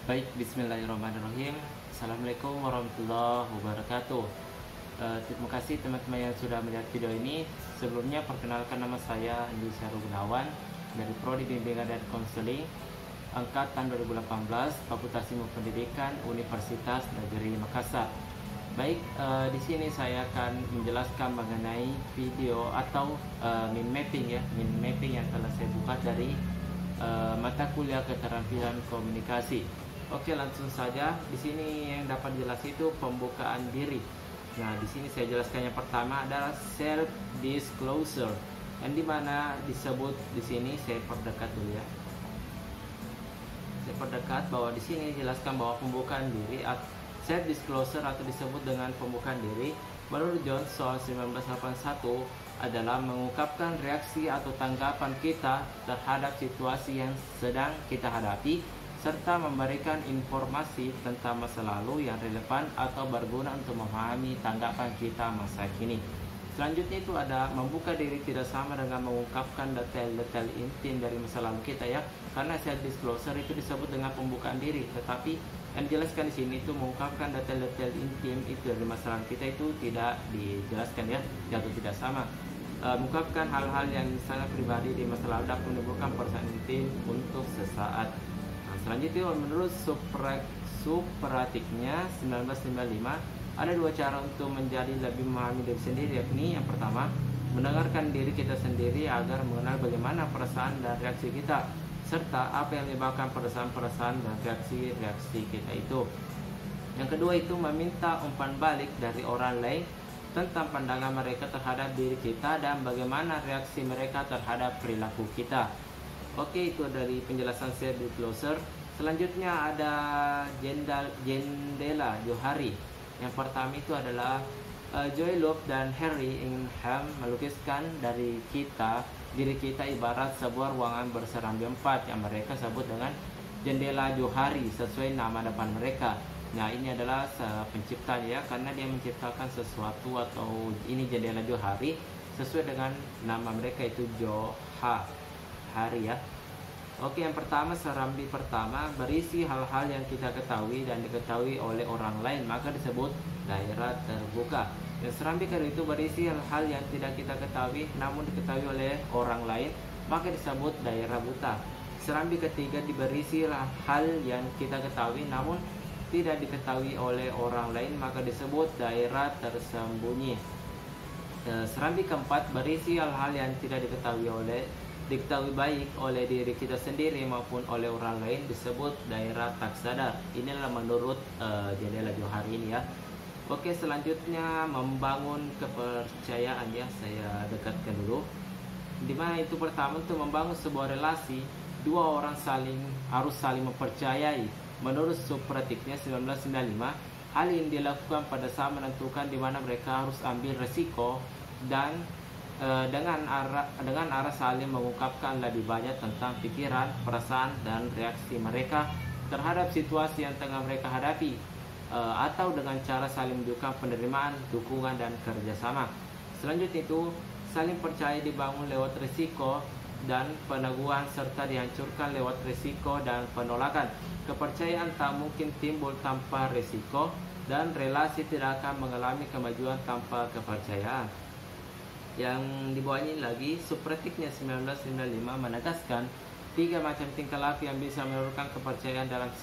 Baik, bismillahirrahmanirrahim. Assalamualaikum warahmatullahi wabarakatuh. Terima kasih teman-teman yang sudah melihat video ini. Sebelumnya perkenalkan, nama saya Andi Syarul Gunawan dari Prodi Bimbingan dan Konseling Angkatan 2018, Fakultas Ilmu Pendidikan Universitas Negeri Makassar. Baik, di sini saya akan menjelaskan mengenai video atau mind mapping mind mapping yang telah saya buat dari mata kuliah keterampilan komunikasi. Oke, langsung saja. Di sini yang dapat jelas itu pembukaan diri. Nah, di sini saya jelaskan yang pertama adalah self disclosure, yang dimana disebut di sini, saya perdekat dulu ya. Saya perdekat bahwa di sini jelaskan bahwa pembukaan diri self disclosure atau disebut dengan pembukaan diri menurut Johnson 1981 adalah mengungkapkan reaksi atau tanggapan kita terhadap situasi yang sedang kita hadapi, serta memberikan informasi tentang masa lalu yang relevan atau berguna untuk memahami tanggapan kita masa kini. Selanjutnya itu ada membuka diri, tidak sama dengan mengungkapkan detail-detail intim dari masa lalu kita ya. Karena self disclosure itu disebut dengan pembukaan diri, tetapi yang dijelaskan di sini itu mengungkapkan detail-detail intim itu dari masa lalu kita itu tidak dijelaskan ya, atau tidak sama. Mengungkapkan hal-hal yang sangat pribadi di masa lalu dapat menimbulkan perasaan intim untuk sesaat. Selanjutnya menurut Supratiknya 1995 ada dua cara untuk menjadi lebih memahami diri sendiri, yakni yang pertama mendengarkan diri kita sendiri agar mengenal bagaimana perasaan dan reaksi kita, serta apa yang menyebabkan perasaan-perasaan dan reaksi-reaksi kita itu. Yang kedua itu meminta umpan balik dari orang lain tentang pandangan mereka terhadap diri kita dan bagaimana reaksi mereka terhadap perilaku kita. Oke, itu dari penjelasan self disclosure. Selanjutnya ada jendela Johari. Yang pertama itu adalah Joy Love dan Harry Ingham melukiskan dari diri kita ibarat sebuah ruangan berserambi 4 yang mereka sebut dengan jendela Johari sesuai nama depan mereka. Nah, ini adalah penciptanya ya, karena dia menciptakan sesuatu atau ini jendela Johari sesuai dengan nama mereka itu Johari ya. Oke, yang pertama, serambi pertama berisi hal-hal yang kita ketahui dan diketahui oleh orang lain, maka disebut daerah terbuka. Dan serambi kedua itu berisi hal-hal yang tidak kita ketahui namun diketahui oleh orang lain, maka disebut daerah buta. Serambi ketiga berisi hal yang kita ketahui namun tidak diketahui oleh orang lain, maka disebut daerah tersembunyi. Serambi keempat berisi hal-hal yang tidak diketahui baik oleh diri kita sendiri maupun oleh orang lain, disebut daerah tak sadar. Inilah menurut jendela Johari ini ya. Oke, selanjutnya membangun kepercayaan ya, saya dekatkan dulu. Dimana itu pertama, untuk membangun sebuah relasi, dua orang harus saling mempercayai. Menurut Supratiknya 1995, hal ini dilakukan pada saat menentukan di mana mereka harus ambil resiko dan dengan arah saling mengungkapkan lebih banyak tentang pikiran, perasaan, dan reaksi mereka terhadap situasi yang tengah mereka hadapi, atau dengan cara saling menunjukkan penerimaan, dukungan, dan kerjasama. Selanjutnya itu saling percaya dibangun lewat risiko dan peneguhan, serta dihancurkan lewat risiko dan penolakan. Kepercayaan tak mungkin timbul tanpa risiko, dan relasi tidak akan mengalami kemajuan tanpa kepercayaan. Yang di bawah ini lagi, Supratiknya 1995 menegaskan 3 macam tingkah laku yang bisa menurunkan kepercayaan dalam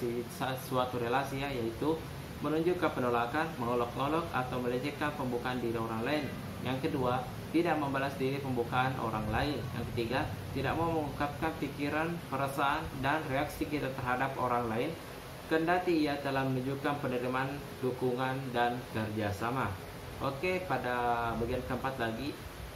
suatu relasi ya, yaitu menunjukkan penolakan, mengolok-olok, atau melecehkan pembukaan diri orang lain. Yang kedua, tidak membalas diri pembukaan orang lain. Yang ketiga, tidak mau mengungkapkan pikiran, perasaan, dan reaksi kita terhadap orang lain, kendati ia telah menunjukkan penerimaan, dukungan, dan kerjasama. Oke, pada bagian keempat lagi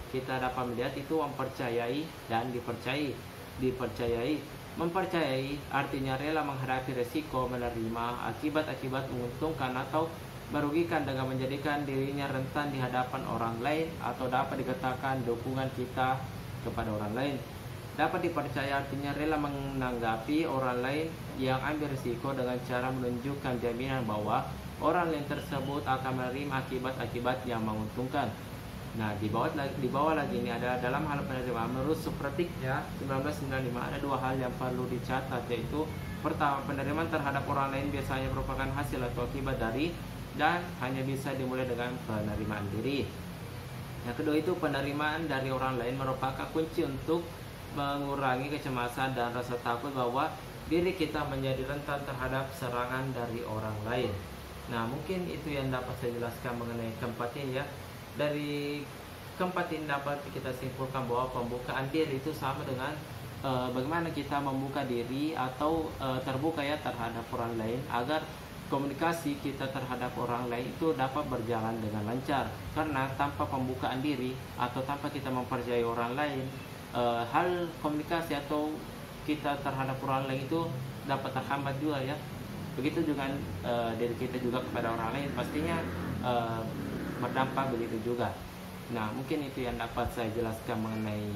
kita dapat melihat itu mempercayai dan dipercayai. Mempercayai artinya rela menghadapi resiko, menerima akibat-akibat menguntungkan atau merugikan dengan menjadikan dirinya rentan di hadapan orang lain, atau dapat dikatakan dukungan kita kepada orang lain. Dapat dipercaya artinya rela menanggapi orang lain yang ambil risiko dengan cara menunjukkan jaminan bahwa orang lain tersebut akan menerima akibat-akibat yang menguntungkan. Nah, di bawah lagi ini ada dalam hal penerimaan menurut Supratiknya 1995 ada dua hal yang perlu dicatat, yaitu Pertama, penerimaan terhadap orang lain biasanya merupakan hasil atau akibat dari dan hanya bisa dimulai dengan penerimaan diri. Yang kedua itu penerimaan dari orang lain merupakan kunci untuk mengurangi kecemasan dan rasa takut bahwa diri kita menjadi rentan terhadap serangan dari orang lain. Nah, mungkin itu yang dapat saya jelaskan mengenai keempat ini ya. Dari keempat ini dapat kita simpulkan bahwa pembukaan diri itu sama dengan bagaimana kita membuka diri atau terbuka ya terhadap orang lain agar komunikasi kita terhadap orang lain itu dapat berjalan dengan lancar. Karena tanpa pembukaan diri atau tanpa kita mempercayai orang lain, hal komunikasi atau kita terhadap orang lain itu dapat terhambat juga ya. Begitu juga diri kita juga kepada orang lain pastinya berdampak begitu juga. Nah, mungkin itu yang dapat saya jelaskan mengenai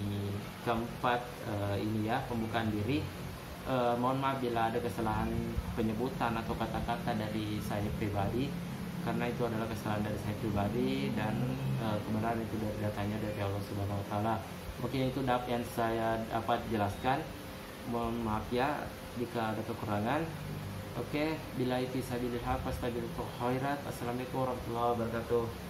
keempat ini ya, pembukaan diri. Mohon maaf bila ada kesalahan penyebutan atau kata-kata dari saya pribadi, karena itu adalah kesalahan dari saya pribadi dan kebenaran itu dari datanya dari Allah Subhanahu Wa Taala. Mungkin itu yang saya dapat jelaskan. Mohon maaf ya jika ada kekurangan. Oke, bila itu sabilillah fastabiqul khairat. Assalamualaikum warahmatullahi wabarakatuh.